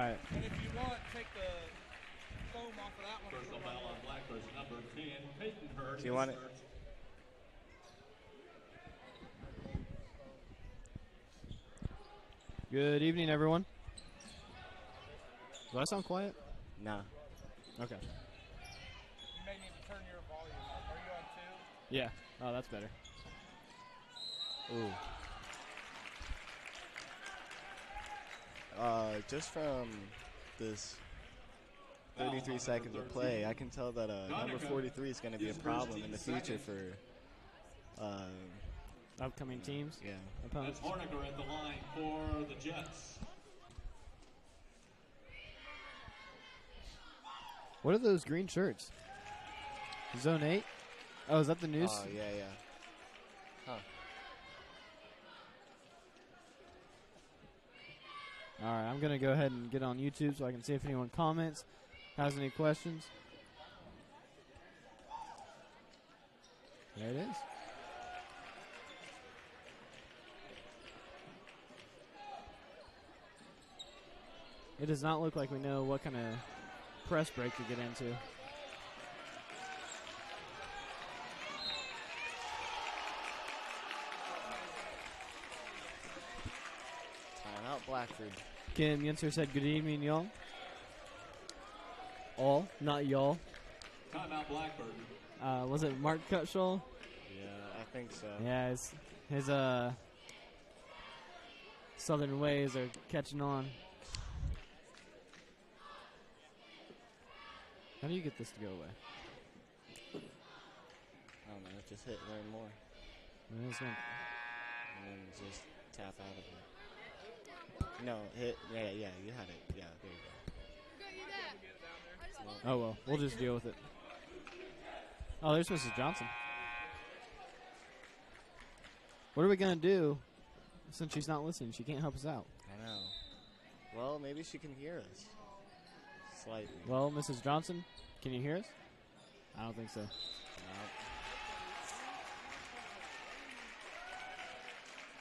right. And if you want, take the foam off of that one. Personal foul on Blackford's number 10, Peyton Hurd. Do you want it? Good evening, everyone. Do I sound quiet? Nah. Okay. You may need to turn your volume up. Are you on 2? Yeah. Oh, that's better. Ooh. Just from this 33 seconds of play, I can tell that number 43 is going to be a problem in the future for upcoming teams. Yeah. Opponents. That's Horniger at the line for the Jets. What are those green shirts? Zone 8? Oh, is that the news? Oh, yeah. Huh. All right, I'm going to go ahead and get on YouTube so I can see if anyone comments, has any questions. There it is. It does not look like we know what kind of press break to get into. Timeout Blackford. Kim Yinser said, "Good evening, y'all." All, not y'all. Timeout Blackford. Was it Mark Cutshaw? Yeah, I think so. Yeah, his southern ways are catching on. How do you get this to go away? I don't know. Just hit learn more. And then just tap out of it. No, hit. Yeah, you had it. Yeah, there you go. Oh, well. We'll just deal with it. Oh, there's Mrs. Johnson. What are we going to do since she's not listening? She can't help us out. I know. Well, maybe she can hear us. Slightly. Well, Mrs. Johnson, can you hear us? I don't think so. No.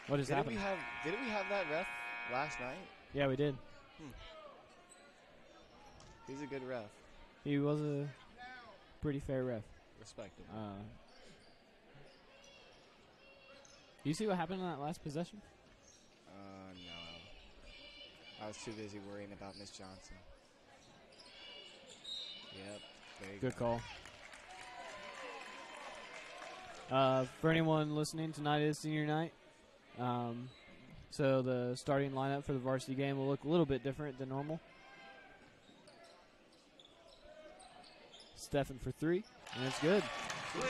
What just happened? Didn't we have that ref last night? Yeah, we did. He's a good ref. He was a pretty fair ref. Respectable. You see what happened in that last possession? No. I was too busy worrying about Miss Johnson. Yep. There you Good go. call. For anyone listening, tonight is senior night. So the starting lineup for the varsity game will look a little bit different than normal. Stefan for 3, and it's good. And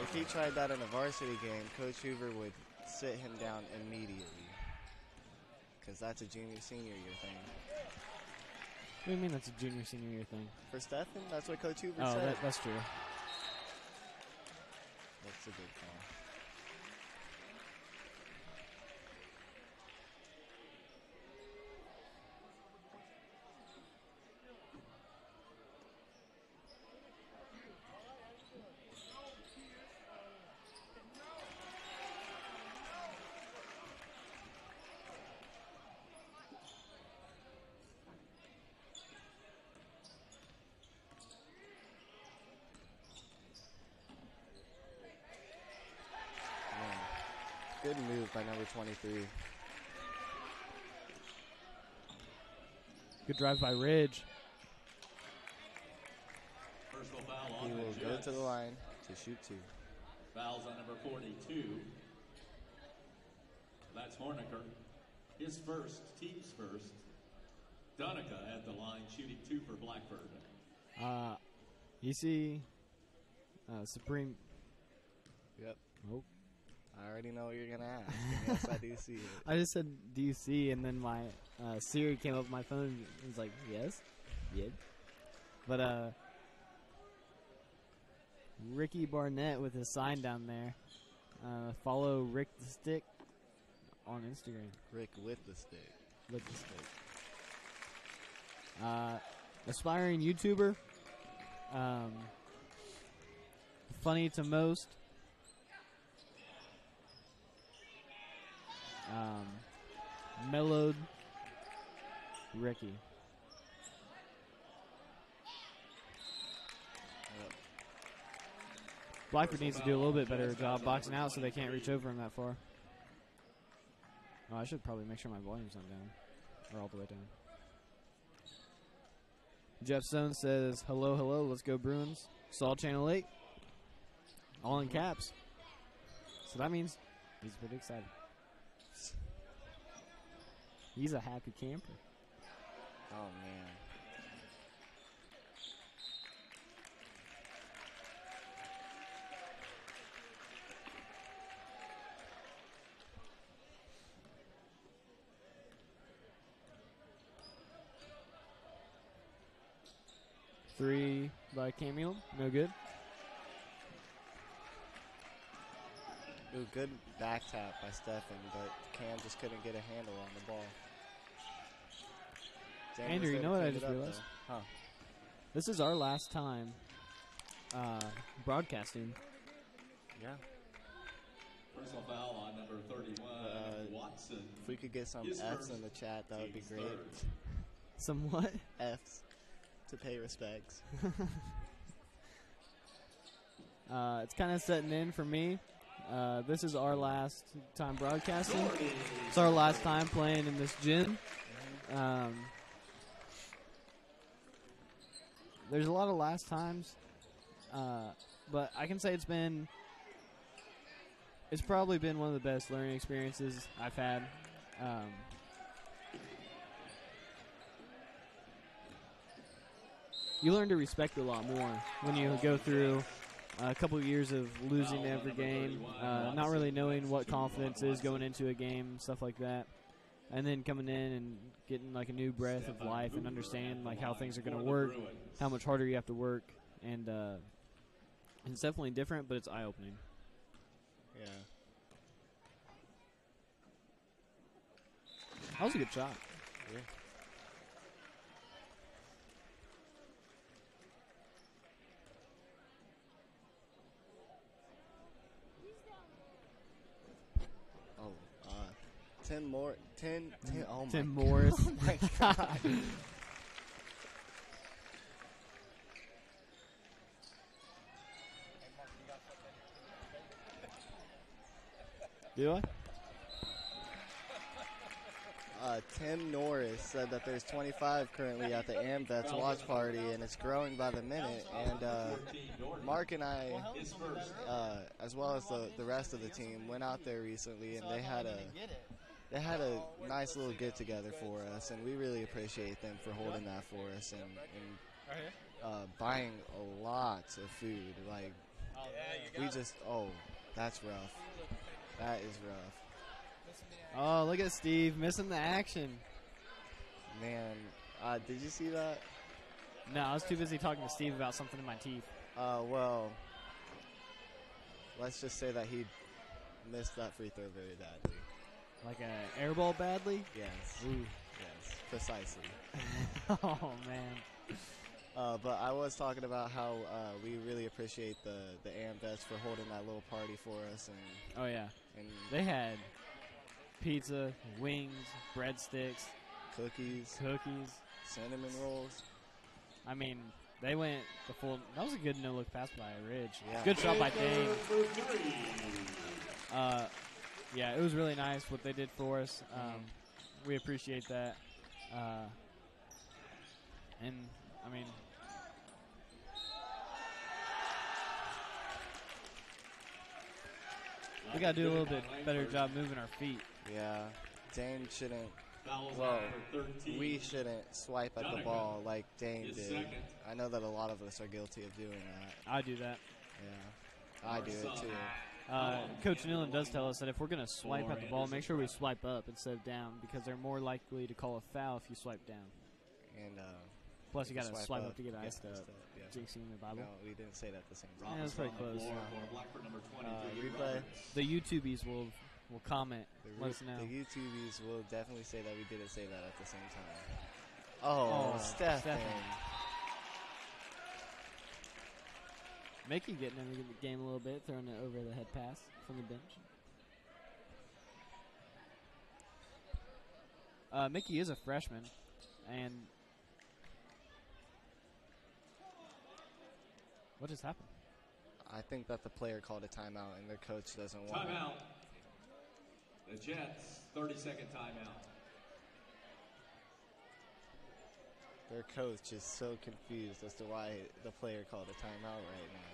if he tried that in a varsity game, Coach Hoover would sit him down immediately. Because that's a junior-senior year thing. What do you mean that's a junior-senior year thing? For Stefan, that's what Coach Hoover Oh, said. that's true. That's a good call. Good move by number 23. Good drive by Ridge. Personal foul He on will the go Jets. to the line to shoot 2. Fouls on number 42. That's Horniger. His first, team's first. Donica at the line shooting 2 for Blackford. You see Supreme. Yep. Oh. I already know what you're going to ask. And yes, I do see it. I just said, "Do you see?" And then my Siri came up on my phone and was like, "Yes, yep." But Ricky Barnett with his sign down there. Follow Rick the Stick on Instagram. Rick with the stick. With the stick. Aspiring YouTuber. Funny to most. Mellowed Ricky. Blackford needs to do a little bit better job boxing out so they can't reach over him that far. Oh, I should probably make sure my volume's not down. Or all the way down. Jeff Stone says, hello, hello, let's go Bruins. Saw Channel 8. All in caps. So that means he's pretty excited. He's a happy camper. Oh, man. Three by Camille. No good. Ooh, good back tap by Stefan, but Cam just couldn't get a handle on the ball. Andrew, you know what I just realized? Huh. This is our last time broadcasting. Yeah. Personal foul on number 31, Watson. If we could get some Fs in the chat, that would be great. Some what? Fs to pay respects. It's kind of setting in for me. This is our last time broadcasting. It's our last time playing in this gym. There's a lot of last times, but I can say it's probably been one of the best learning experiences I've had. You learn to respect it a lot more when you go through a couple of years of losing every game, not really knowing what confidence is going into a game, stuff like that, and then coming in and getting like a new breath of life and understanding like how things are going to work, how much harder you have to work, and it's definitely different, but it's eye-opening. Yeah. That was a good shot. Yeah. Oh, 10 more. 10. Oh my 10 more. Oh my God. Do I? Tim Norris said that there's 25 currently at the AmVets watch party, and it's growing by the minute. And Mark and I, as well as the rest of the team, went out there recently, and they had a nice little get together for us, and we really appreciate them for holding that for us and buying a lot of food. Like that's rough. That is rough. Oh, look at Steve missing the action. Man, did you see that? No, I was too busy talking to Steve about something in my teeth. Well, let's just say that he missed that free throw very badly. Like an air ball badly? Yes. Ooh. Yes, precisely. Oh, man. But I was talking about how we really appreciate the AmVets for holding that little party for us. And oh, yeah. And they had pizza, wings, breadsticks, cookies, cinnamon rolls. I mean, they went the full. That was a good no-look pass by Ridge. Yeah. Good shot by Dane. Yeah, it was really nice what they did for us. We appreciate that. And, I mean, we got to do a little bit better job moving our feet. Yeah, Dane shouldn't. Well, we shouldn't swipe at the ball like Dane did. I know that a lot of us are guilty of doing that. I do that. Yeah, I do it too. Coach Nealon does tell us that if we're going to swipe at the ball, make sure we swipe up instead of down, because they're more likely to call a foul if you swipe down. And plus, you got to swipe up to get iced up. Yeah. Jinxing the Bible. No, we didn't say that at the same time. Yeah, that's pretty close. Replay. The YouTubies will comment. Let us know. The YouTubies will definitely say that we didn't say that at the same time. Oh, Stefan. Mickey getting into the game a little bit, throwing it over the head pass from the bench. Mickey is a freshman, And what just happened? I think that the player called a timeout and their coach doesn't want it. Timeout. The Jets, 30-second timeout. Their coach is so confused as to why the player called a timeout right now.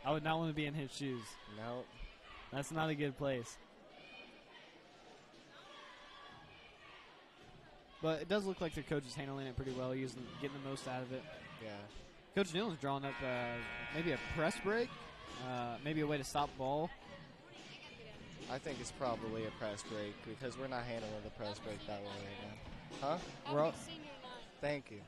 I would not want to be in his shoes. Nope. That's not a good place. But it does look like their coach is handling it pretty well, getting the most out of it. Yeah. Coach Newland's drawing up maybe a press break, maybe a way to stop ball. I think it's probably a press break because we're not handling the press break that way right now. Huh? We're all, thank you.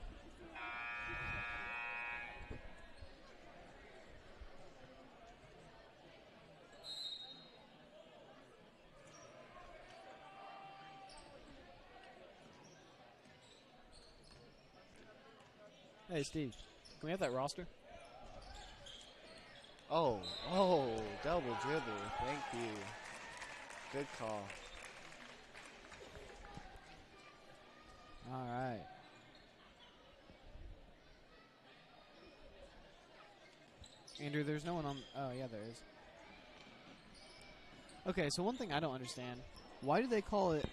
Hey, Steve, can we have that roster? Oh, double dribble. Thank you. Good call. All right. Andrew, there's no one on. Oh, yeah, there is. Okay, so one thing I don't understand. Why do they call it...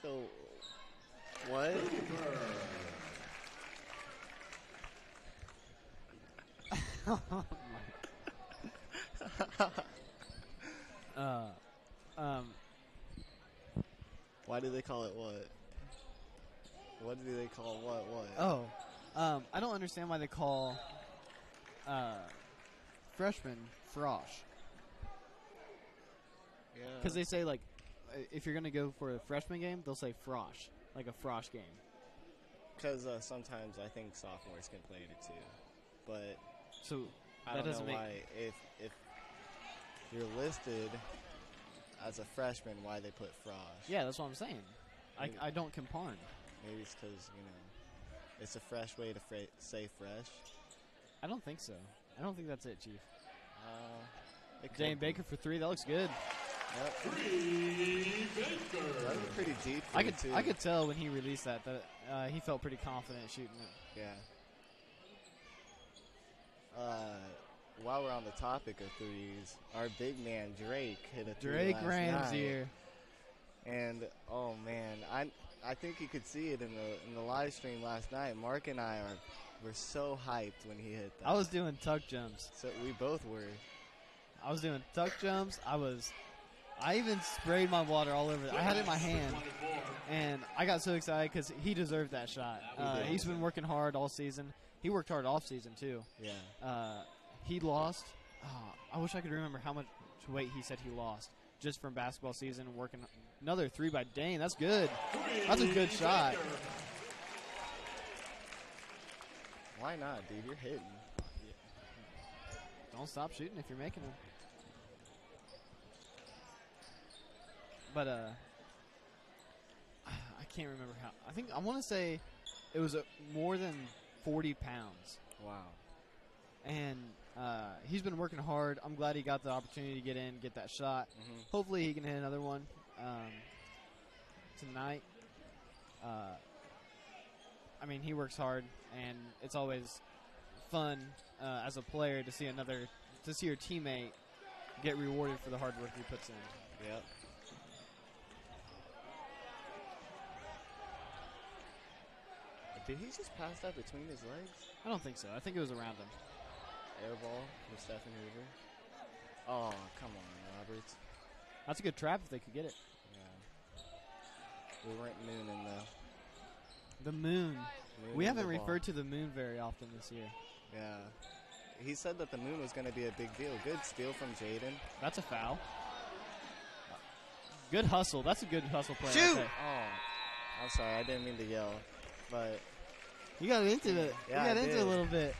So, what? Why do they call it what? What do they call what? I don't understand why they call freshmen frosh. Yeah. Because they say, like, if you're going to go for a freshman game, they'll say frosh, like a frosh game. Because sometimes I think sophomores can play it too. But so I that don't doesn't know make... why, if you're listed as a freshman, why they put frosh. Yeah, that's what I'm saying. I don't comparn. Maybe it's because, it's a fresh way to say fresh. I don't think so. I don't think that's it, Chief. Dane Baker for three. That looks good. Yep. That was pretty deep. I could tell when he released that he felt pretty confident shooting it. Yeah. While we're on the topic of threes, our big man Drake hit a three Drake last Ramsey. night. And oh man, I think you could see it in the live stream last night. Mark and I were so hyped when he hit that. I was doing tuck jumps. So we both were. I was doing tuck jumps. I even sprayed my water all over. I had it in my hand, and I got so excited because he deserved that shot. He's been working hard all season. He worked hard off season too. Yeah. He lost. I wish I could remember how much weight he said he lost just from basketball season. Working another three by Dane. That's good. That's a good shot. Why not, dude? You're hitting. Don't stop shooting if you're making them. But I can't remember how. I want to say it was more than 40 pounds. Wow. And he's been working hard. I'm glad he got the opportunity to get in, get that shot. Mm-hmm. Hopefully he can hit another one tonight. I mean, he works hard, and it's always fun as a player to see your teammate get rewarded for the hard work he puts in. Yep. Did he just pass that between his legs? I don't think so. I think it was around him. Air ball with Stephen Hoover. Oh, come on, Roberts. That's a good trap if they could get it. Yeah. We weren't mooning, though. The moon. We haven't the referred to the moon very often this year. Yeah. He said that the moon was going to be a big deal. Good steal from Jaden. That's a foul. Good hustle. That's a good hustle play. Shoot! Right. Oh, I'm sorry. I didn't mean to yell. But you got into it. Yeah, you got into it a little bit.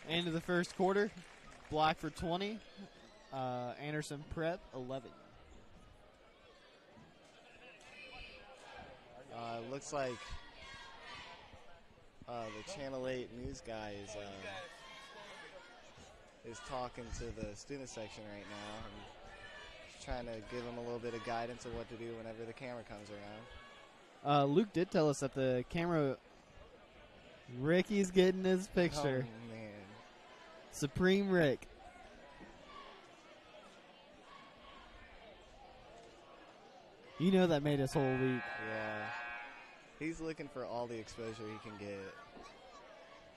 End of the first quarter. Blackford 20. Anderson Prep 11. Looks like the Channel 8 news guy is talking to the student section right now and trying to give them a little bit of guidance of what to do whenever the camera comes around. Luke did tell us that the camera, Ricky's getting his picture. Oh, man. Supreme Rick. You know that made us whole week. Yeah. He's looking for all the exposure he can get.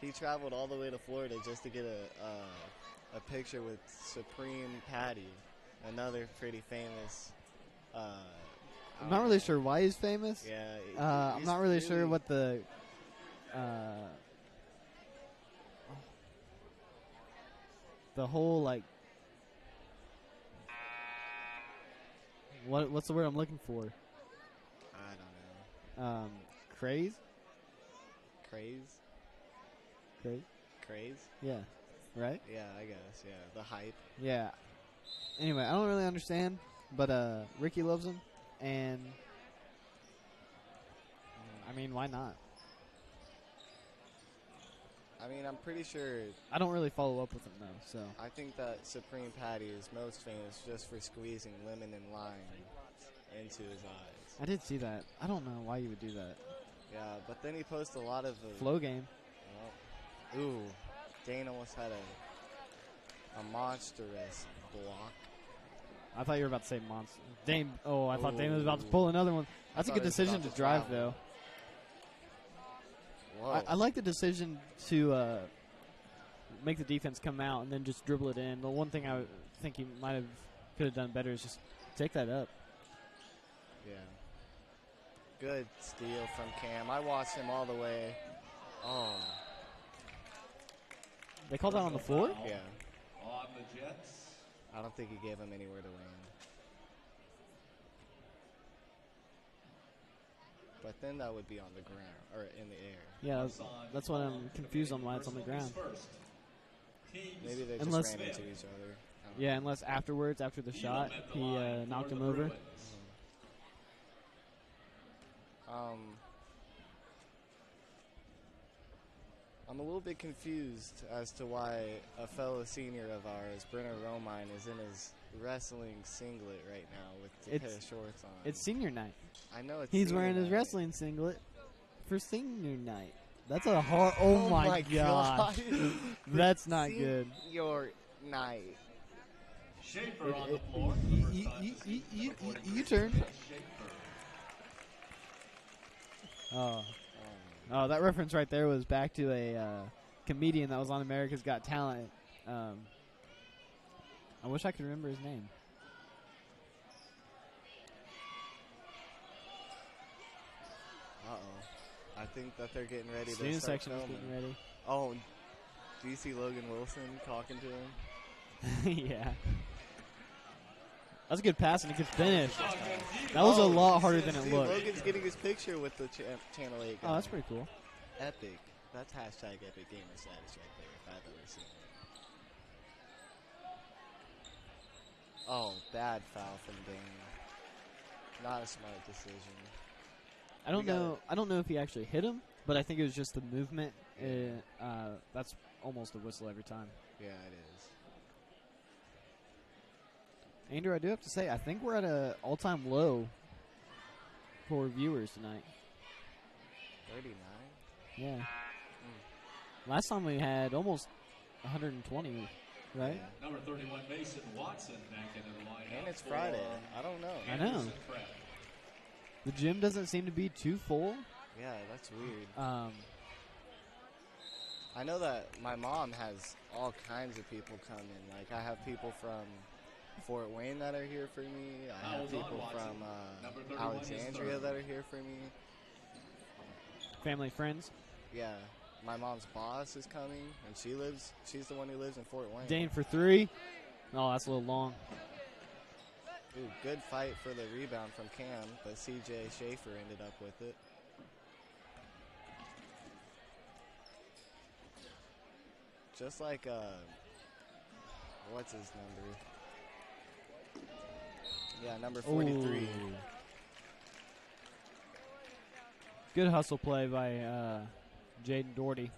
He traveled all the way to Florida just to get a picture with Supreme Patty, another pretty famous. I'm not really sure why he's famous. Yeah. I'm not really sure what the. The whole like. What's the word I'm looking for? I don't know. Craze? Craze? Craze? Yeah. Right? Yeah, I guess. Yeah, the hype. Yeah. Anyway, I don't really understand, but Ricky loves him, and I mean, why not? I mean, I'm pretty sure. I don't really follow up with him though, so. I think that Supreme Patty is most famous just for squeezing lemon and lime into his eyes. I did see that. I don't know why you would do that. Yeah, but then he posts a lot of the Flow game. Ooh, Dane almost had a monstrous block. I thought you were about to say monster. Dane. Oh, I thought Dane was about to pull another one. That's a good decision to drive, though. I like the decision to make the defense come out and then just dribble it in. The one thing I think he could have done better is just take that up. Yeah. Good steal from Cam. I watched him all the way. Oh. They called that on the floor? Yeah. On the Jets. I don't think he gave him anywhere to land. But then that would be on the ground or in the air. Yeah, that's what I'm confused on why it's on the ground. Maybe they just ran into each other. Yeah, unless afterwards, after the shot, he knocked him over. I'm a little bit confused as to why a fellow senior of ours, Brenner Romine, is in his wrestling singlet right now with a pair of shorts on. It's senior night. I know it's He's wearing his wrestling singlet for senior night. That's a hard. Oh my god. That's not good. Your night. Schaefer on the floor. You turn. Oh, that reference right there was back to a comedian that was on America's Got Talent. I wish I could remember his name. Uh-oh. I think that they're getting ready to Student start section is filming. getting ready. Oh, do you see Logan Wilson talking to him? Yeah. That's a good pass and a good finish. That was a lot harder than it looked. Logan's getting his picture with the Channel 8 guy. Oh, that's pretty cool. Epic. That's hashtag epic gamer status right there, if I've ever seen it. Oh, bad foul from Dane. Not a smart decision. I don't know if he actually hit him, but I think it was just the movement. That's almost a whistle every time. Yeah, it is. Andrew, I do have to say, I think we're at an all-time low for viewers tonight. 39? Yeah. Last time we had almost 120, right? Yeah. Number 31, Mason Watson back into the lineup. And it's Friday. I don't know. I know. The gym doesn't seem to be too full. Yeah, that's weird. I know that my mom has all kinds of people come in. Like, I have people from Fort Wayne that are here for me. I have people from Alexandria that are here for me. Family, friends. Yeah. My mom's boss is coming, and she's the one who lives in Fort Wayne. Dane for three. Oh, that's a little long. Ooh, good fight for the rebound from Cam, but CJ Schaefer ended up with it. Just like, what's his number? Yeah, number 43. Ooh. Good hustle play by Jaden Doherty.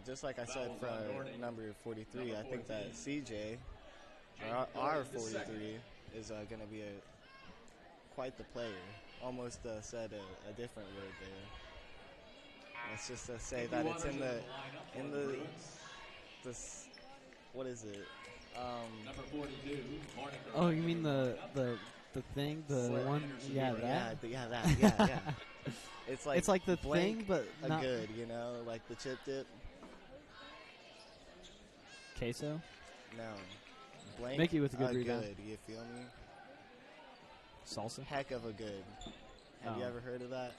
Just like I said for number 43, I think that CJ, our 43, is going to be quite the player. Almost said a different word there. It's just to say that it's in the what is it? Number 42, Oh, you mean the thing, the one? Yeah, that. Yeah. It's like the thing, but a not good, you know, like the chip dip. queso. No, blank. Mickey with a good rebound. Good, you feel me? Salsa? Heck of a good. Have you ever heard of that?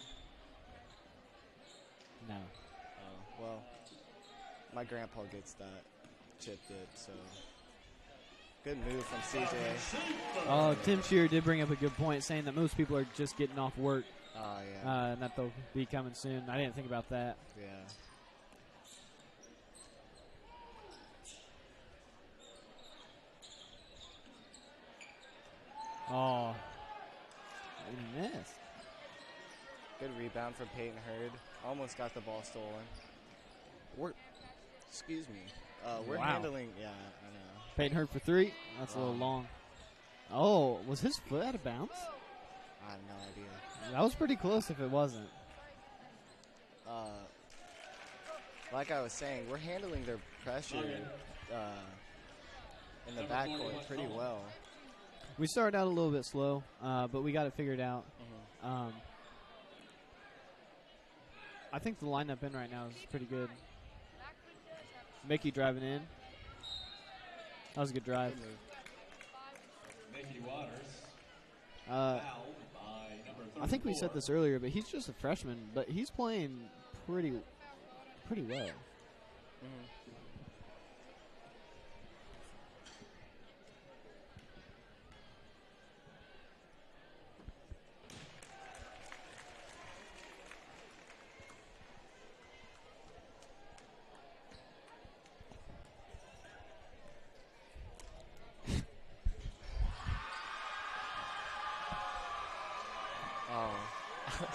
No. Oh, well, my grandpa gets that chip dip, so good move from CJ. Oh, Tim Shearer did bring up a good point, saying that most people are just getting off work. Oh, yeah. And that they'll be coming soon. I didn't think about that. Yeah. Oh. He missed. Good rebound from Peyton Hurd. Almost got the ball stolen. Excuse me. We're handling, yeah, I know. Peyton Hurd for 3. That's a little long. Oh, was his foot out of bounds? I have no idea. That was pretty close if it wasn't. Like I was saying, we're handling their pressure in the backcourt pretty well. We started out a little bit slow, but we got it figured out. Mm-hmm. I think the lineup in right now is pretty good. Mickey driving in. That was a good drive. Mickey Waters. I think we said this earlier, but he's just a freshman, but he's playing pretty well. Mm-hmm.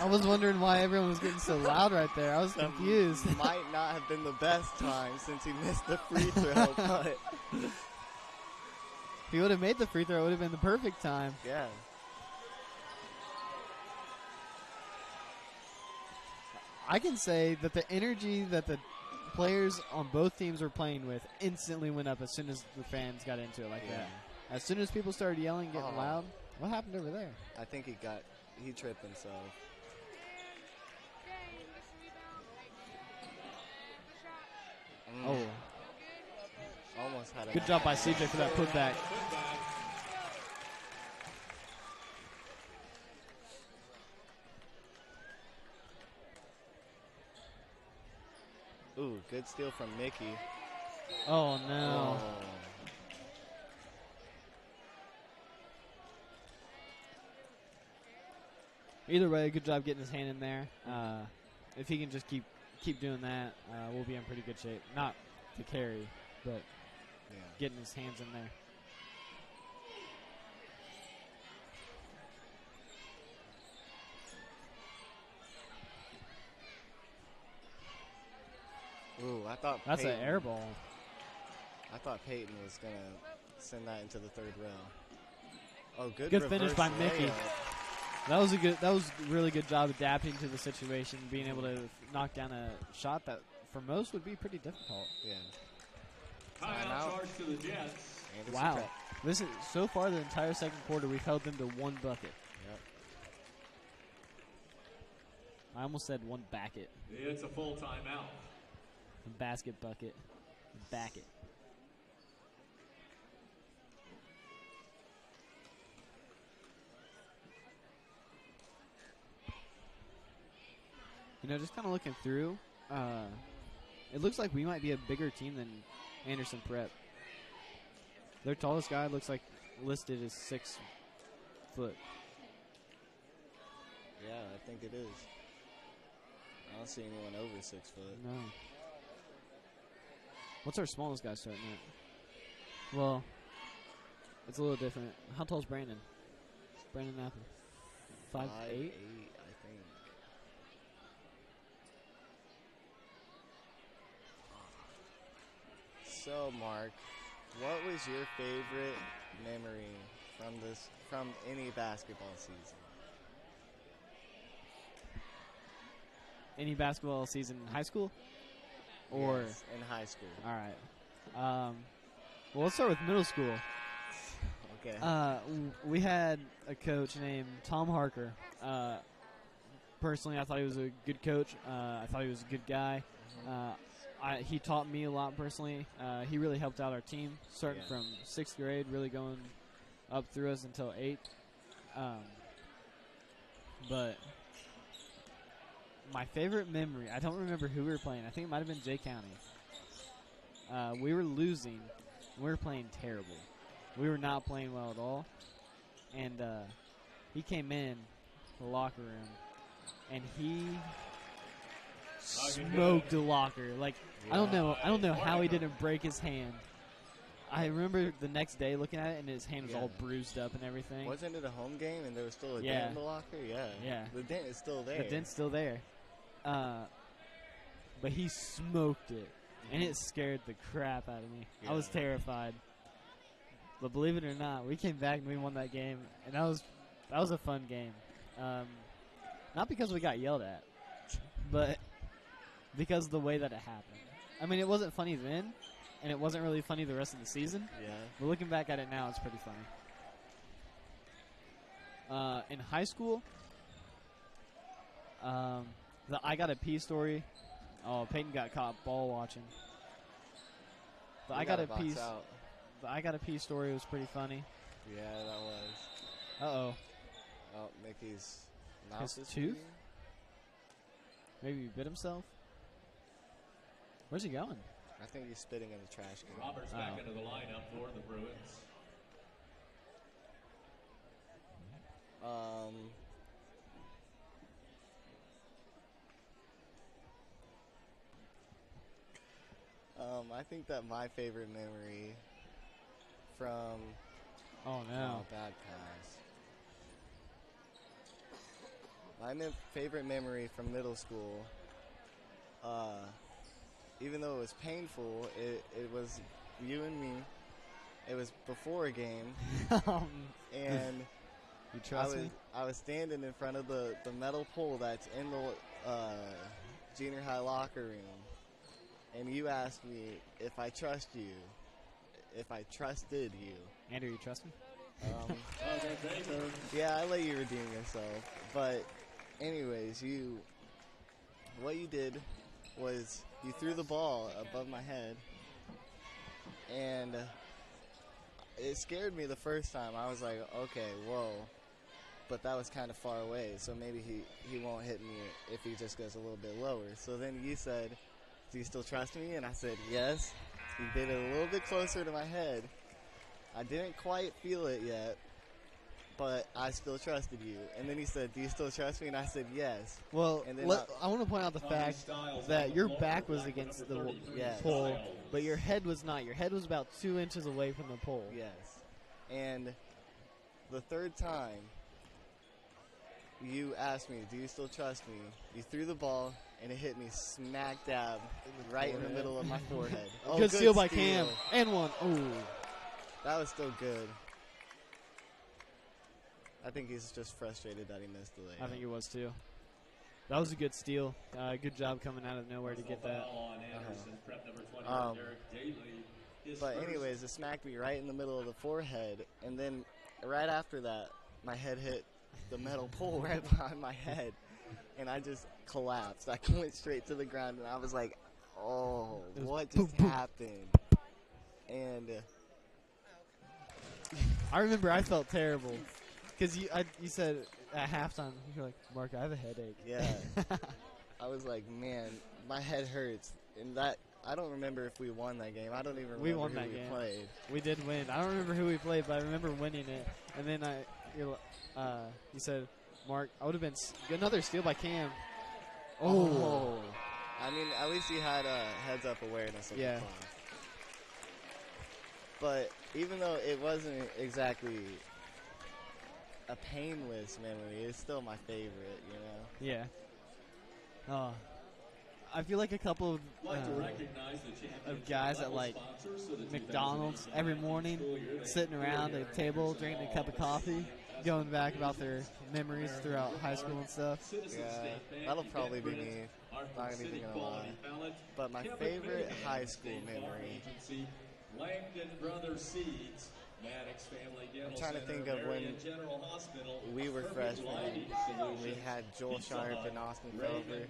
I was wondering why everyone was getting so loud right there. I was confused. Might not have been the best time since he missed the free throw, but if he would have made the free throw, it would have been the perfect time. Yeah. I can say that the energy that the players on both teams were playing with instantly went up as soon as the fans got into it like that. As soon as people started yelling, getting loud. What happened over there? I think he tripped himself. Oh. Almost had a good job by CJ for that putback. Ooh, good steal from Mickey. Oh, no. Oh. Either way, good job getting his hand in there. If he can just keep doing that, we'll be in pretty good shape. Not to carry, but getting his hands in there. Ooh, I thought that's an air ball. I thought Peyton was gonna send that into the third rail. Oh, good finish by Mickey. Layup. That was a really good job adapting to the situation, being able to knock down a shot that for most would be pretty difficult. Yeah. Timeout charge to the Jets. Wow. Listen, so far the entire second quarter we've held them to one bucket. Yep. I almost said one bucket. It's a full timeout. A basket bucket. Back it. You know, just kind of looking through, it looks like we might be a bigger team than Anderson Prep. Their tallest guy looks like listed as 6 foot. Yeah, I think it is. I don't see anyone over 6 foot. No. What's our smallest guy starting at? Well, It's a little different. How tall is Brandon? Brandon Napper. 5'8"? 5'8", I think. So, Mark, what was your favorite memory from any basketball season? Any basketball season in high school? Or Yes, in high school. all right. Well, let's start with middle school. Okay. We had a coach named Tom Harker. Personally, I thought he was a good coach. I thought he was a good guy. He taught me a lot personally. He really helped out our team, starting from 6th grade, really going up through us until 8th. But my favorite memory, I don't remember who we were playing. I think it might have been Jay County. We were losing. We were playing terrible. We were not playing well at all. And he came in the locker room, and he smoked the locker. Like, I don't know how he didn't break his hand. I remember the next day looking at it, and his hand was all bruised up and everything. Wasn't it a home game, and there was still a dent in the locker? Yeah. The dent is still there. The dent's still there. But he smoked it, and it scared the crap out of me. I was terrified. But believe it or not, we came back and we won that game, and that was a fun game. Not because we got yelled at, but because of the way that it happened. I mean, it wasn't funny then, and it wasn't really funny the rest of the season. Yeah. But looking back at it now, it's pretty funny. In high school, the I Gotta Pee story. Oh, Peyton got caught ball watching. The I Gotta Pee. The I Gotta Pee story was pretty funny. Yeah, that was. Uh-oh. Oh, Mickey's mouth His is tooth? bleeding? Maybe he bit himself? Where's he going? I think he's spitting in the trash can. Roberts back into the lineup for the Bruins. I think that my favorite memory from bad pass. My favorite memory from middle school, even though it was painful, it was you and me. It was before a game, and you trust me? I was standing in front of the metal pole that's in the junior high locker room, and you asked me if I trust you, if I trusted you. Andrew, you trust me? Yeah, I let you redeem yourself. But anyways, what you did was you threw the ball above my head, and it scared me the first time. I was like, okay, whoa. But that was kind of far away, so maybe he won't hit me if he just goes a little bit lower. So then you said, do you still trust me? And I said, yes. You did it a little bit closer to my head. I didn't quite feel it yet, but I still trusted you. And then he said, do you still trust me? And I said, yes. Well, I want to point out the fact that your back was against the pole, but your head was not. Your head was about 2 inches away from the pole. Yes. And the third time, you asked me, do you still trust me? You threw the ball, and it hit me smack dab right in the middle of my forehead. Good steal by Cam. And one. Ooh. That was still good. I think he's just frustrated that he missed the layup. I think he was too. That was a good steal. Good job coming out of nowhere to get that. But anyways, it smacked me right in the middle of the forehead, and then right after that, my head hit the metal pole right behind my head, and I just collapsed. I went straight to the ground, and I was like, oh, what just happened? And I remember I felt terrible because you said at halftime, you're like, Mark, I have a headache. Yeah. I was like, man, my head hurts. And that, I don't remember if we won that game. I don't even remember who we played. We did win. I don't remember who we played, but I remember winning it. And then you said, Mark, I would have been another steal by Cam. Oh. I mean, at least he had a heads-up awareness of the clock. But even though it wasn't exactly a painless memory, it's still my favorite, you know? Yeah. I feel like a couple of guys at like McDonald's every morning, sitting around a table, drinking a cup of coffee, going back about their memories throughout high school and stuff. Yeah, that'll probably be me. Not even gonna lie. But my favorite high school memory. I'm trying to think of when we were freshmen. We had Joel Sharp and Austin Felber.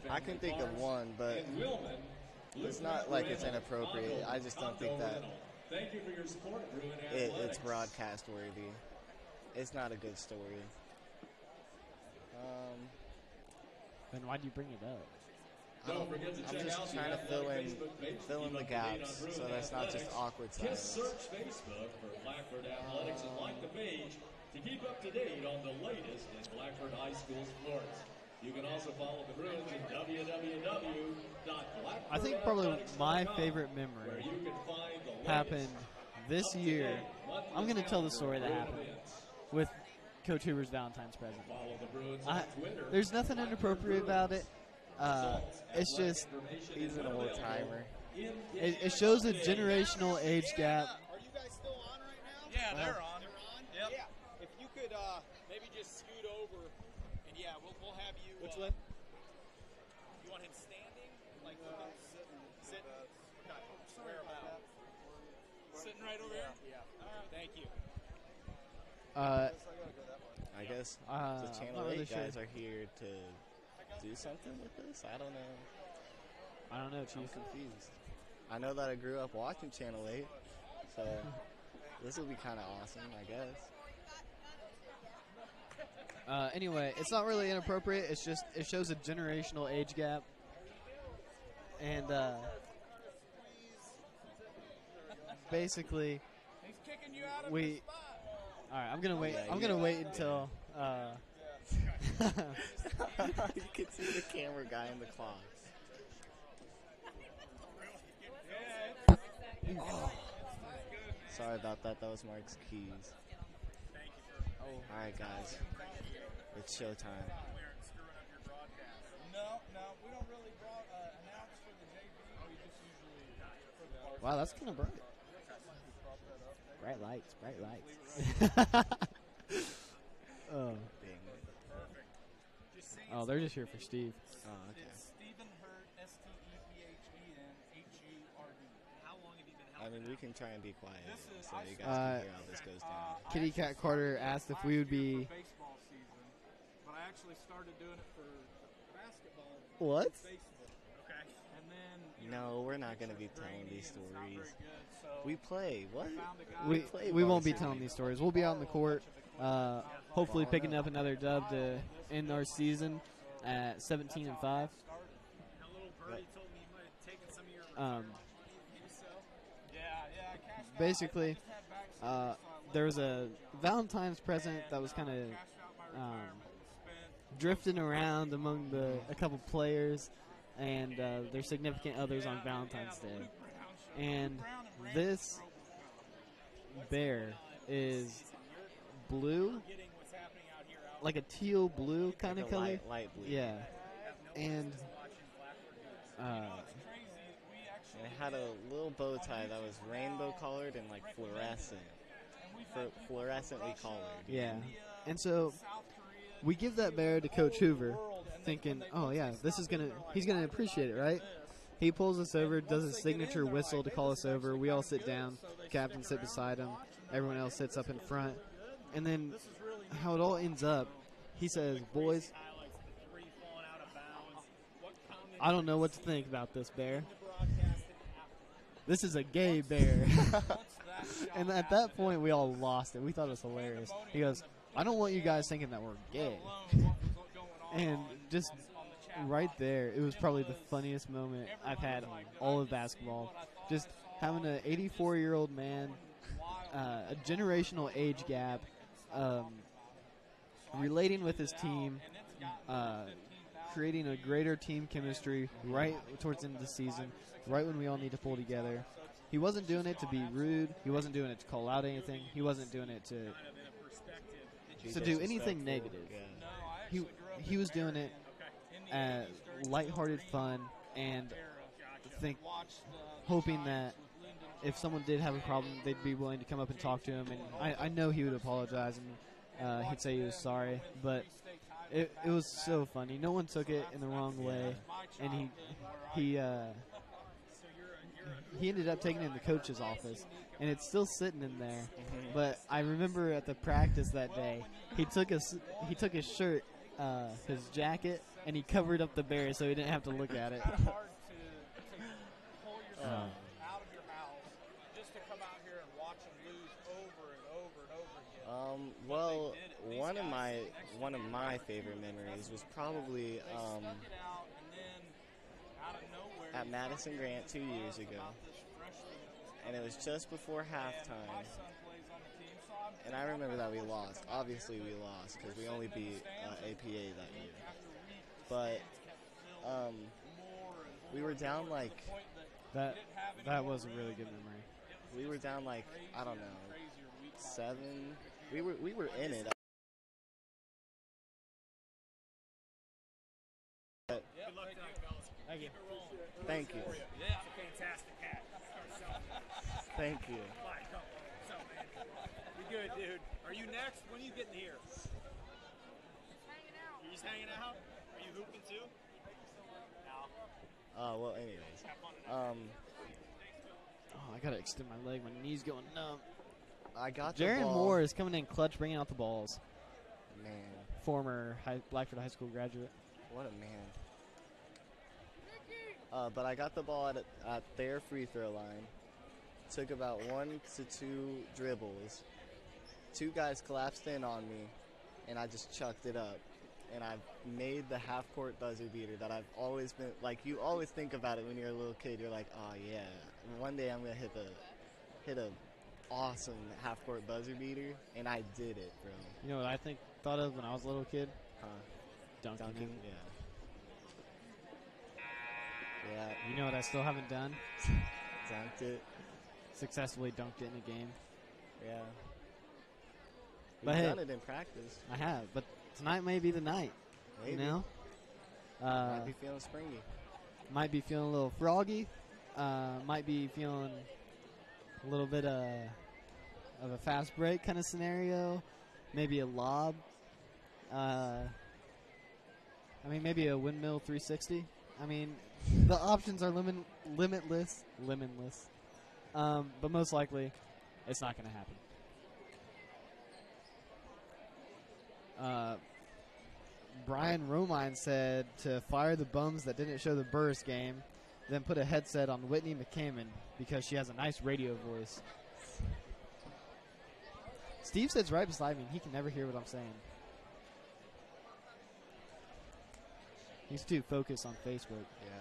I can think of one, but it's not like it's inappropriate. I just don't think that it's broadcast worthy. It's not a good story. Then why'd you bring it up? I'm just trying to fill in the gaps, so that's not just awkward silence. Just search Facebook for Blackford Athletics and like the page to keep up to date on the latest in Blackford High School sports. You can also follow the Bruins at www.blackford. I think probably my favorite memory happened this year. I'm going to tell the story that happened with Coach Hoover's Valentine's present. There's nothing inappropriate about it. It's just he's an old timer. It shows a generational age gap. Are you guys still on right now? Yeah, they're on. Yep. Yeah. If you could maybe just scoot over, and we'll have you. Which way? You want him standing? Like sitting? Okay. Where about? Sitting right over here? Yeah. All right. Thank you. I guess the Channel 8 guys are here to do something with this? I don't know. I don't know, Chief. I'm confused. I know that I grew up watching Channel 8, so this will be kind of awesome, I guess. Anyway, it's not really inappropriate. It's just it shows a generational age gap, and basically, we. All right, I'm gonna wait. I'm gonna wait until. You can see the camera guy in the clock. Oh. Sorry about that. That was Mark's keys. All right, guys. It's showtime. No, we don't really announce for the JV. We just usually. Wow, that's kind of bright. Bright lights. Oh. Oh, they're just here for Steve. Oh, okay. It's Stephen Hurd, STEPHENHURD. How long have you been helping? I mean, we can try and be quiet so you guys can hear how this goes down. Kitty Cat Carter asked if we would be. Baseball season, but I actually started doing it for basketball. What? Facebook. Okay. And then. No, we're not going to be telling these stories. We play. What? We won't be telling these stories. We'll be out on the court, hopefully picking up another dub to end our season at 17-5. Basically, there was a Valentine's present that was kind of drifting around among a couple players and their significant others on Valentine's Day. And this bear is blue, like a teal blue kind of color. Light blue. Yeah. And it had a little bow tie that was rainbow colored and like fluorescently colored. Yeah. And so we give that bear to Coach Hoover thinking, oh yeah, he's gonna appreciate it, right? He pulls us over, does his signature whistle to call us over. We all sit down. The captain sits beside him. Everyone else sits up in front. And then how it all ends up, he says, boys, I don't know what to think about this bear. This is a gay bear. And at that point, we all lost it. We thought it was hilarious. He goes, I don't want you guys thinking that we're gay. And just right there, it was probably the funniest moment I've had in all of basketball. Just having an 84-year-old man, a generational age gap, relating with his team, creating a greater team chemistry right towards the end of the season, right when we all need to pull together. He wasn't doing it to be rude. He wasn't doing it to call out anything. He wasn't doing it to do anything negative. Yeah. He was doing it as lighthearted fun and hoping that if someone did have a problem, they'd be willing to come up and talk to him. And I know he would apologize and he'd say he was sorry, but it was so funny. No one took it in the wrong way, and he ended up taking it in the coach's office, and it's still sitting in there. But I remember at the practice that day, he took his shirt, his jacket, and he covered up the berry so he didn't have to look at it. Well, one of my favorite memories was probably at Madison Grant 2 years ago, and it was just before halftime. And I remember that we lost. Obviously, we lost because we only beat APA that year. But we were down like that was a really good memory. We were down like, I don't know, 7. We were in it. Thank you. Thank you. Yeah, it's a fantastic hat. Thank you. We good, dude. Are you next? When are you getting here? You're just hanging out? Are you hooping too? No. Well, anyways. I gotta extend my leg. My knee's going numb. I got the Jaron ball. Moore is coming in clutch, bringing out the balls. Man, Former Blackford High School graduate. what a man. But I got the ball at their free throw line. Took about 1 to 2 dribbles. 2 guys collapsed in on me, and I just chucked it up. And I made the half-court buzzer beater that I've always been, like, you always think about it when you're a little kid. You're like, oh, yeah, one day I'm going to hit a awesome half-court buzzer beater, and I did it, bro. You know what I thought of when I was a little kid? Dunking, yeah. Yeah. You know what I still haven't done? Dunked it. Successfully dunked it in a game. Yeah. But You've hey, done it in practice. I have, but tonight may be the night. Maybe. You know? Might be feeling springy. Might be feeling a little froggy. Might be feeling a little bit of a fast break kind of scenario. Maybe a lob. Maybe a windmill 360. The options are limitless. But most likely, it's not going to happen. Brian Romine said to fire the bums that didn't show the Burris game, then put a headset on Whitney McCammon because she has a nice radio voice. Steve sits right beside me, and he can never hear what I'm saying. He's too focused on Facebook. Yeah.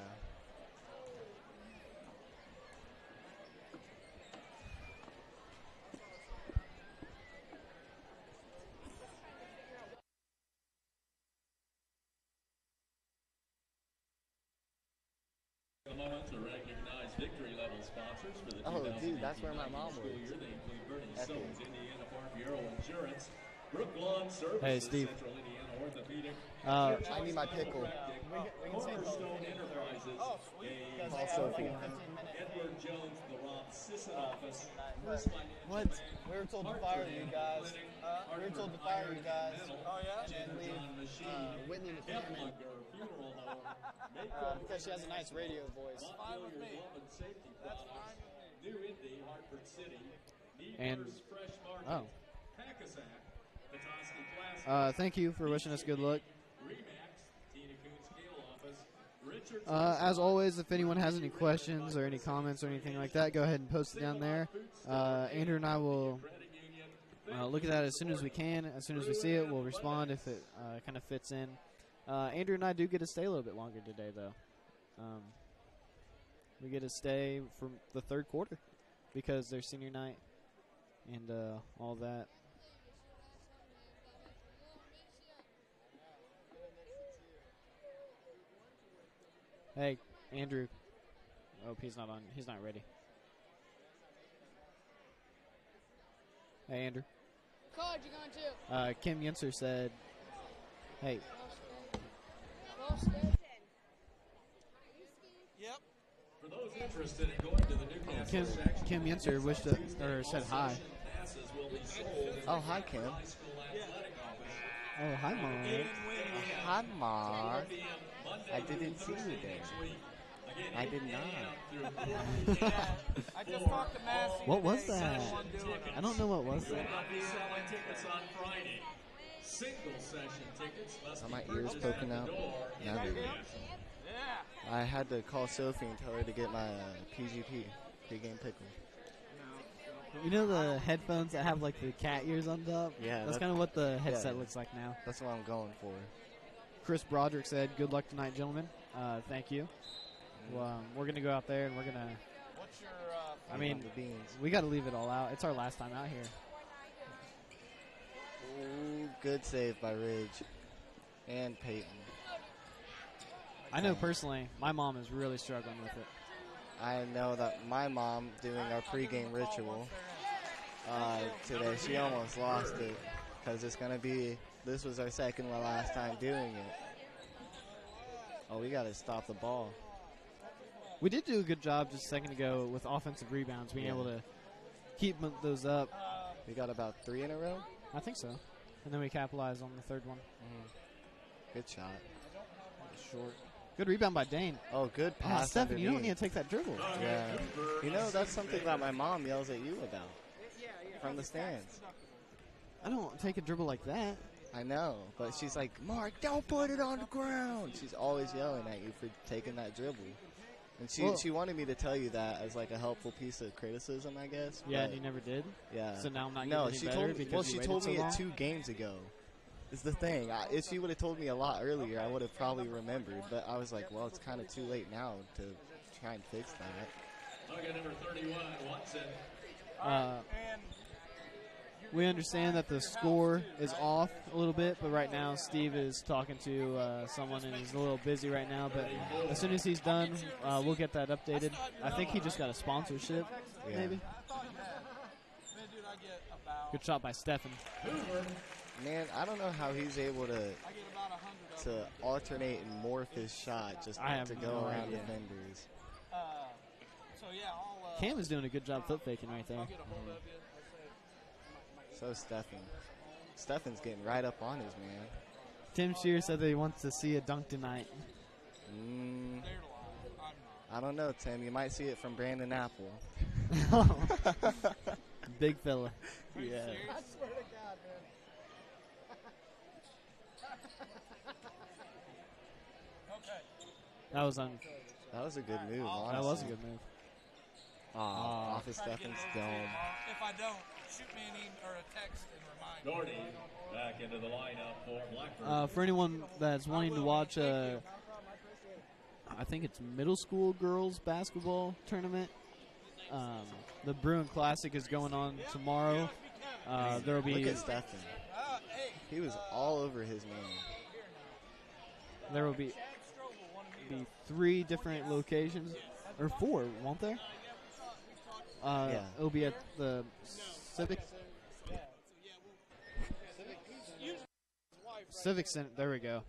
A moment to recognize victory level sponsors for the Oh, dude, that's where my mom school works. year. They include Bernie Epic. Soames, Indiana Farm Bureau Insurance, Brook Lawn Services, Hey, Steve. Central Indiana Orthopedic, I need my pickle. Cornerstone Enterprises, Also, Edward Jones, the Rob Sisson office. What? We were told to fire you guys. We were told to fire you guys. Oh, yeah? And leave Whitney McCammon Funeral Home, because she has a nice radio voice. Fine with me. Safety Products, New Indy, Hartford City, And- Needhurst Fresh Market, Oh. Hackensack, Petoskey Plastic, Thank you for wishing us good luck. Remax, Tina Coon's Scale Office, Richard As always, if anyone has any questions or any comments or anything like that, go ahead and post it down there. Andrew and I will look at that as soon as we can. As soon as we see it, we'll respond if it kind of fits in. Andrew and I do get to stay a little bit longer today, though. We get to stay from the third quarter because there's senior night and all that. Hey, Andrew. Oh, he's not on. He's not ready. Hey, Andrew. College you going to? Kim Yinser said, hey. Yep. For those interested in going to the Newcastle section, Kim Yinser wished or said hi. passes will be sold in Oh, hi, Kim. the high school athletic office. Oh, hi, Mom. Hi, Mark. I didn't see you there. I did not. I just talked to Massey. What was today. that? Someone doing it. I don't know what was that. I'll be selling tickets on Friday. Single session tickets must Are be my ears purchased poking at out? the door. Yeah, they are. Yeah. I had to call Sophie and tell her to get my PGP, pregame pickle. You know the headphones that have like the cat ears on top? Yeah, That's that- kind of what the headset yeah. looks like now. That's what I'm going for. Chris Broderick said, good luck tonight, gentlemen. Thank you. Well, we're going to go out there and we're going to, What's your I mean, the beans. we got to leave it all out. It's our last time out here. Ooh, good save by Ridge and Peyton. I know personally, my mom is really struggling with it. I know that my mom doing our pregame ritual today, she almost lost it because it's going to be, this was our second to last time doing it. Oh, we got to stop the ball. We did do a good job just a second ago with offensive rebounds, being Yeah. able to keep those up. We got about 3 in a row. I think so. And then we capitalized on the third one. Good shot. Short. Good rebound by Dane. Oh, good Ah, pass. Stephen, you don't underneath. need to take that dribble. Yeah. You know, that's something that my mom yells at you about from the stands. I don't take a dribble like that. I know, but she's like, Mark, don't put it on the ground. She's always yelling at you for taking that dribble. And she wanted me to tell you that as like a helpful piece of criticism, I guess. Yeah, but and you never did. yeah. So now I'm not no, getting she any told better me. because Well, you she waited told so me long? it 2 games ago. Is the thing. If she would have told me a lot earlier, I would have probably remembered. But I was like, well, it's kind of too late now to try and fix that. Look at number 31, Watson. and We understand that the score is off a little bit, but right now Steve is talking to someone and he's a little busy right now. But as soon as he's done, we'll get that updated. I think he just got a sponsorship, Yeah. maybe. man, dude, I get about Good shot by Stefan. Man, I don't know how he's able to I get about 100 of to them. alternate and morph his shot just I not have to go no around idea. defenders. So yeah, I'll Cam is doing a good job foot faking right there. I'll get a hold of you. So Stefan's getting right up on his man. Tim Shear said that he wants to see a dunk tonight. They're lying. I'm not. I don't know, Tim. You might see it from Brandon Apple. Big fella. Yeah. I swear to God, man. Okay. That was on. That was a good move, That honestly. was a good move. Off of Try to get Stefan's it dome. If I don't, shoot me an email or a text and remind me. Doherty back into the lineup for Blackford. For anyone that's wanting to watch, I think it's middle school girls basketball tournament. The Bruin Classic is going on tomorrow. There will be Look at Stefan. He was all over his man. there will be 3 different locations or 4, won't there? Yeah. It'll be at the Civic Center. There we go.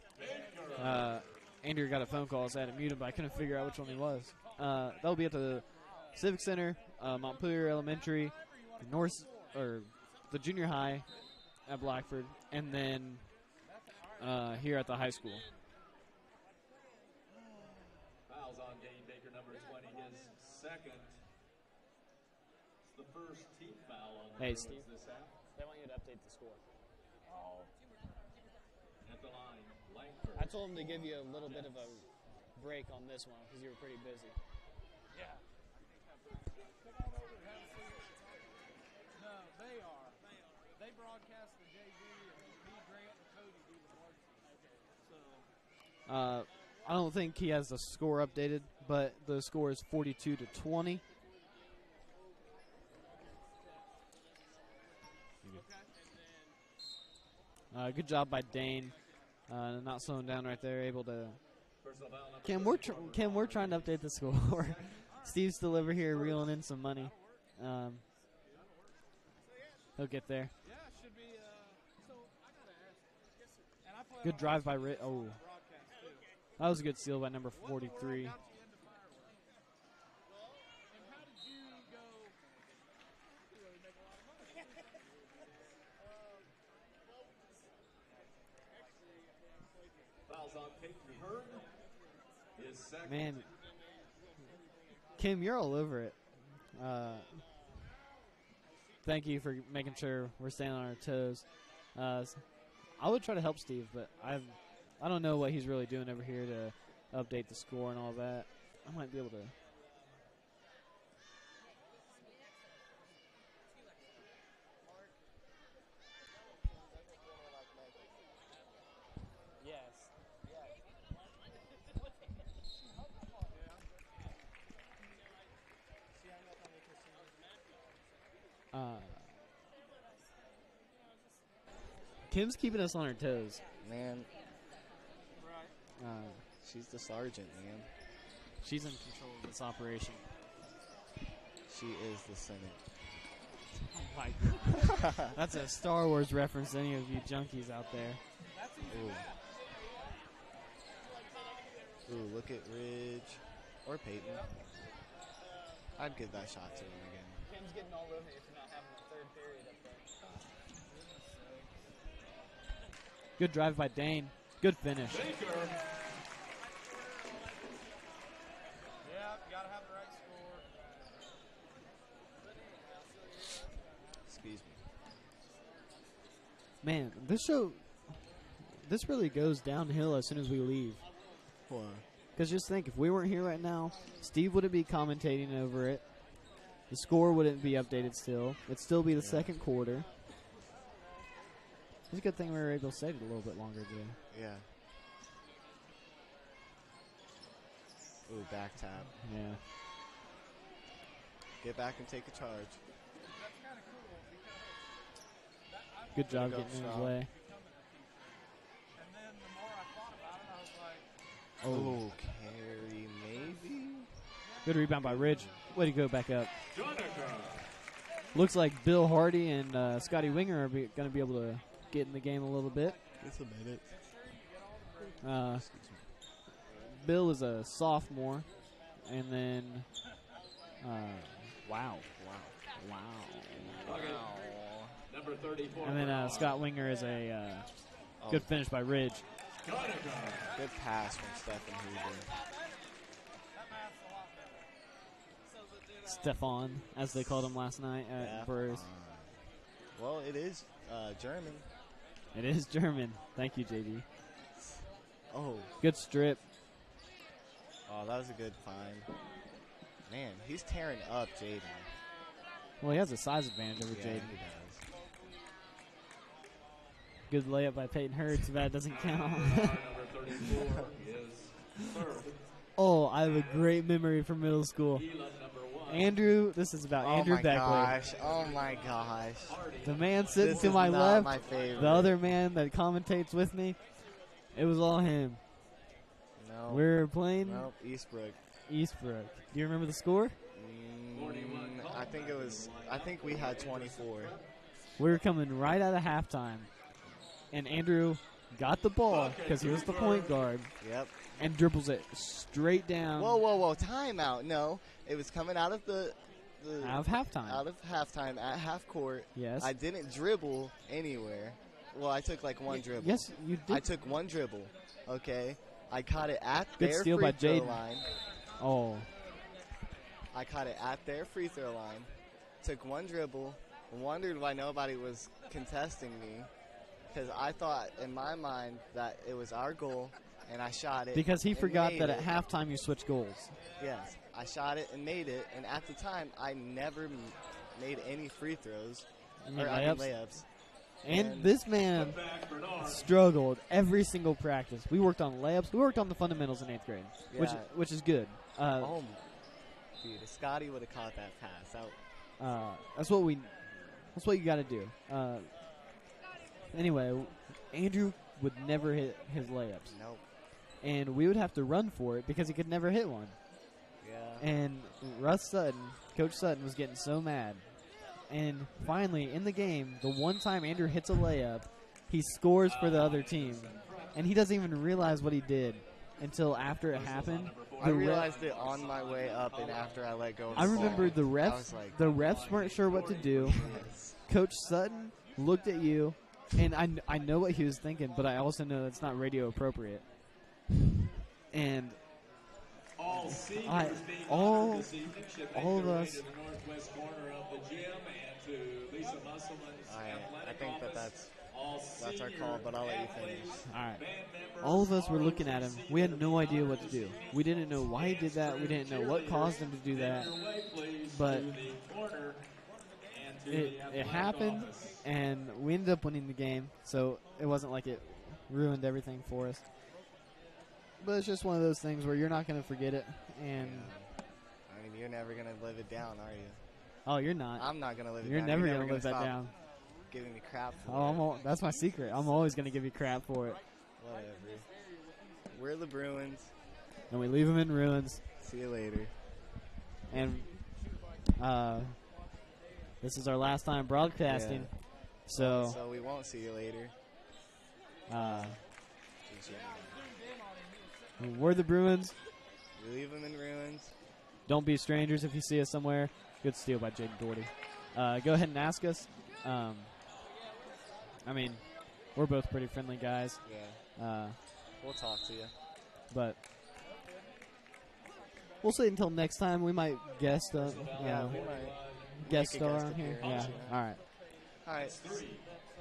Andrew got a phone call, so I had to mute him, but I couldn't figure out which one he was. That'll be at the Civic Center, Montpelier Elementary, the junior high at Blackford, and then here at the high school. Fouls on Dane Baker, number 20, his second. It's the first team foul on the Hey, Bruins Steve. this half. They want you to update the score. At the line, Langford. I told him to give you a little bit of a break on this one because you were pretty busy. Yeah. No, they are. They broadcast the JV and me, Grant, and Cody do the varsity. So I don't think he has the score updated, but the score is 42-20. Good job by Dane, not slowing down right there, able to Personal foul number Kim, we're trying to update the score. Steve's still over here reeling in some money. He'll get there. Yeah, it should be. So I gotta ask. Yes, sir. And I play Good drive by Rick. Oh, broadcast too. that was a good steal by number What 43. got you into fireworks? Well, and how did you go? You really make a lot of money. fouls on Peyton Hearn. His second. Man, Kim, you're all over it. Thank you for making sure we're staying on our toes. I would try to help Steve, but I don't know what he's really doing over here to update the score and all that. I might be able to. Yes. Kim's keeping us on our toes. Man, Uh, she's the sergeant, man. she's in control of this operation. She is the Senate. That's a Star Wars reference to any of you junkies out there. Ooh. Ooh, look at Ridge. Or Peyton. I'd give that shot to him again. Kim's getting all over you for not having the third period up there. Good drive by Dane. Good finish. Baker. Yeah, you gotta have the right score. Excuse me. Man, this really goes downhill as soon as we leave. Why? Because just think, if we weren't here right now, Steve wouldn't be commentating over it. The score wouldn't be updated still. It'd still be the second quarter. It's a good thing we were able to save it a little bit longer, Jay. Yeah. Ooh, back tap. Yeah. Get back and take a charge. That's kind of cool because Good job Go getting in his strong. way. and then the more I thought about it, I was like, Oh, carry maybe? Good rebound by Ridge. Way to go back up. Jonica. Looks like Bill Hardy and Scotty Winger are going to be able to get in the game a little bit. It's a minute. Bill is a sophomore. And then, wow. Number 34. And then Scott Winger is a good finish by Ridge. Jonica. Good pass from Stephen Hoover. Stefan, as they called him last night at Brewers. Well, it is German. It is German. Thank you, JD. Oh. Good strip. Oh, that was a good find. Man, he's tearing up Jaden. Well, he has a size advantage over Yeah, Jaden. he does. Good layup by Peyton Hurd. Too bad it doesn't count. Number 34 is third. Oh, I have a great memory from middle school. Elam, number 1. Andrew, this is about Andrew my Beckley. gosh. Oh, my gosh. The man sitting This to is my not left, my favorite. the other man that commentates with me, it was all him. No. We were playing Nope, Eastbrook. Eastbrook. Do you remember the score? I think we had 24. We were coming right out of halftime, and Andrew got the ball because he was the point guard Yep. and dribbles it straight down Whoa. Timeout. No. It was coming out of the out of halftime. out of halftime at half court. Yes. I didn't dribble anywhere. Well, I took like one dribble. Yes, you did. I took one dribble. Okay. I caught it at Good their steal free by throw Jaden. line. Oh, I caught it at their free throw line. Took one dribble. Wondered why nobody was contesting me. Because I thought in my mind that it was our goal, and I shot it. because he and forgot made that it. at halftime you switch goals. Yes, I shot it and made it, and at the time I never made any free throws You mean or I mean layups. And this man Back Bernard. struggled every single practice. We worked on layups. We worked on the fundamentals in 8th grade, Yeah. which is good. Oh, dude, if Scotty would have caught that pass, That's what you got to do. Anyway, Andrew would never hit his layups, nope. and we would have to run for it because he could never hit one. Yeah. And Coach Sutton was getting so mad. And finally, in the game, the one time Andrew hits a layup, he scores for the other team. And he doesn't even realize what he did until after it happened. I realized it on my way up and after I let go of the I remember ball. the refs weren't sure what to do. Coach Sutton looked at you, and I know what he was thinking, but I also know that's not radio appropriate. And All all of us. I think that's our call, but I'll let you finish. All right. All of us were looking at him. We had no idea what to do. We didn't know why he did that. We didn't know what caused him to do that. But it happened, and we ended up winning the game. So it wasn't like it ruined everything for us. But it's just one of those things where you're not going to forget it. And I mean, you're never going to live it down, are you? Oh, you're not. I'm not going to live it You're down. never You're going to live that stop down. Giving me crap for it. That's my secret. I'm always going to give you crap for it. Whatever. We're the Bruins. And we leave them in ruins. See you later. And this is our last time broadcasting. Yeah. So we won't see you later. We're the Bruins. We leave them in ruins. Don't be strangers if you see us somewhere. Good steal by Jaden Doherty. Go ahead and ask us. I mean, we're both pretty friendly guys. Yeah. We'll talk to you. But we'll see until next time. We might guest we might guest star on appearance, here. Yeah. yeah. All right. All right.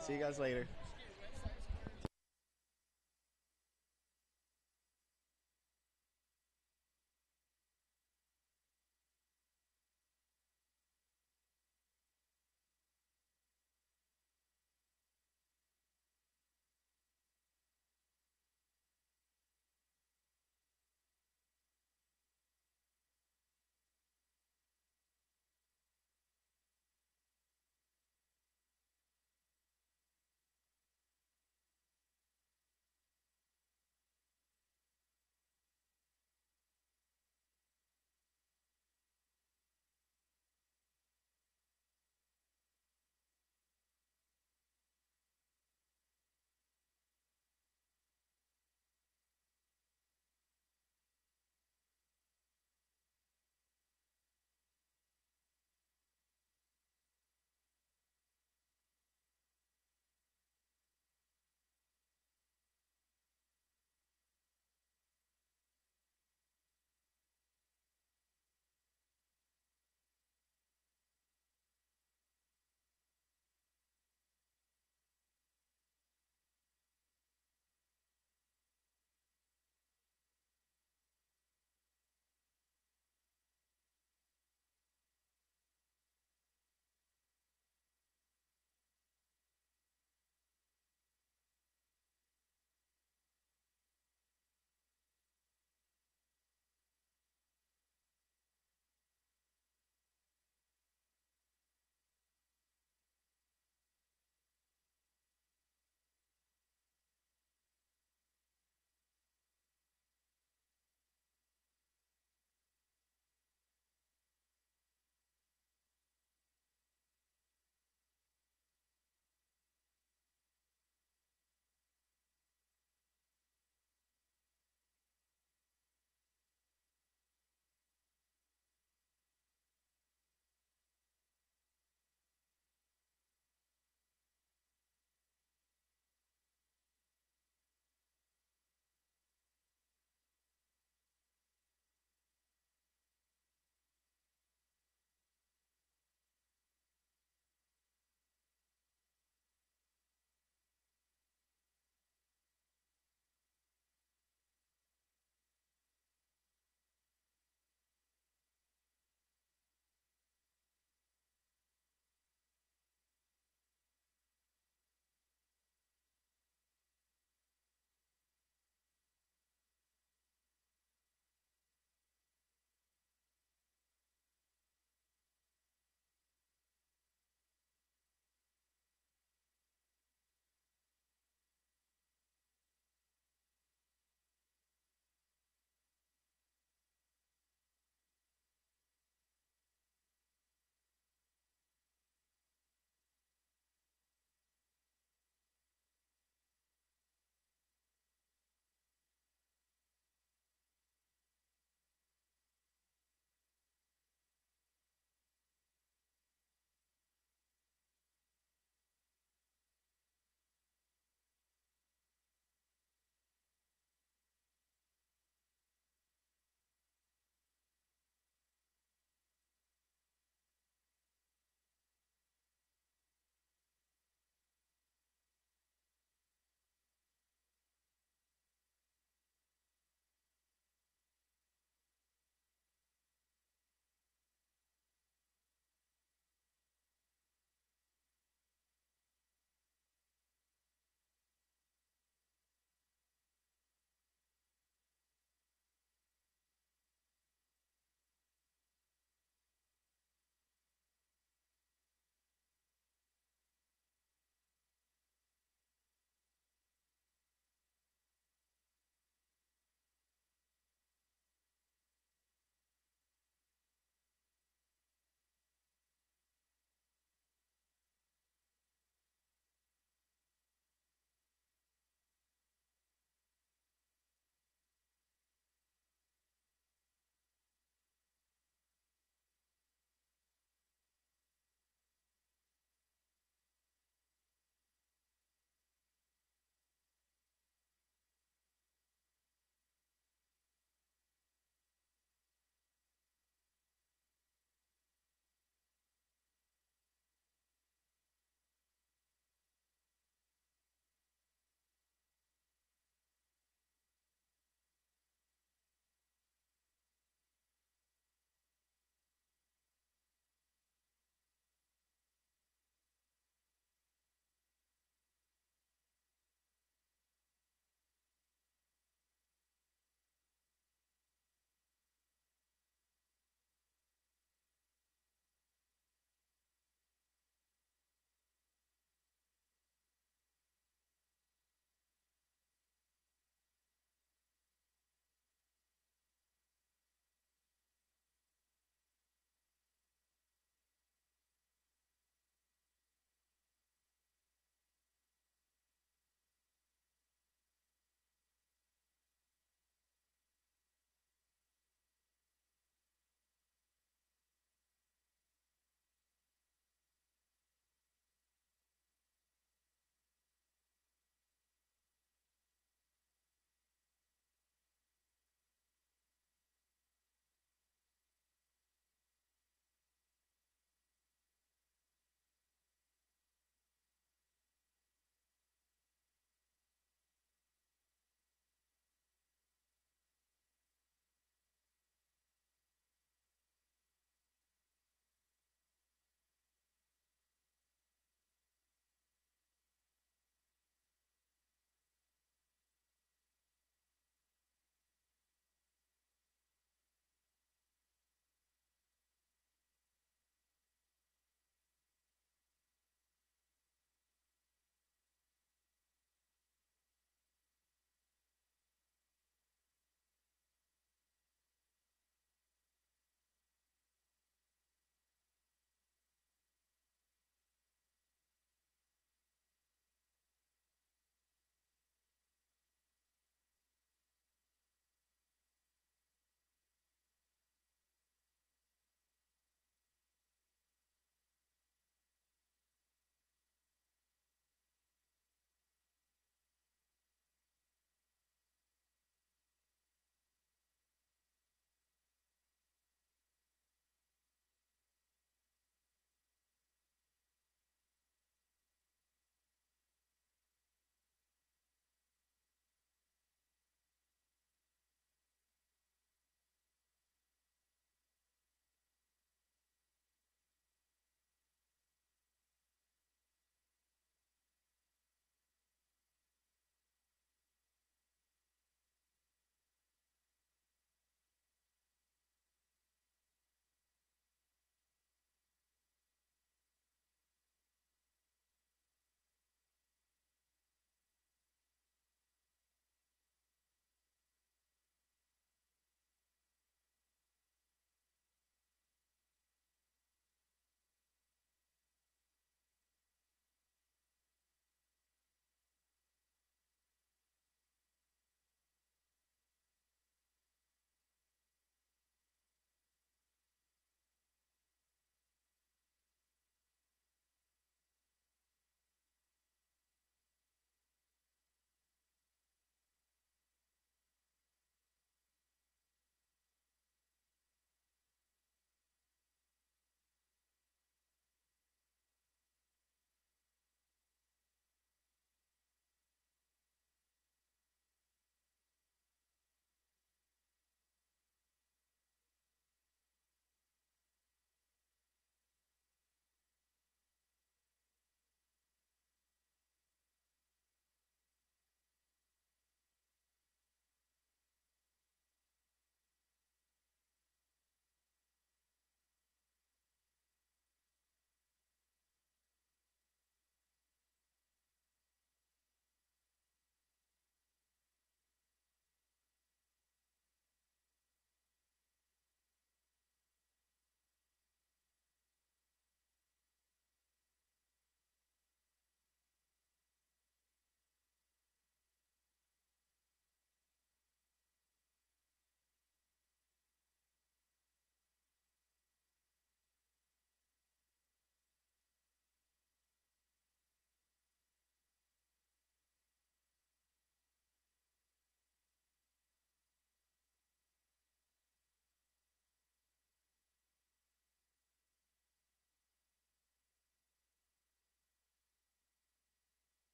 See you guys later.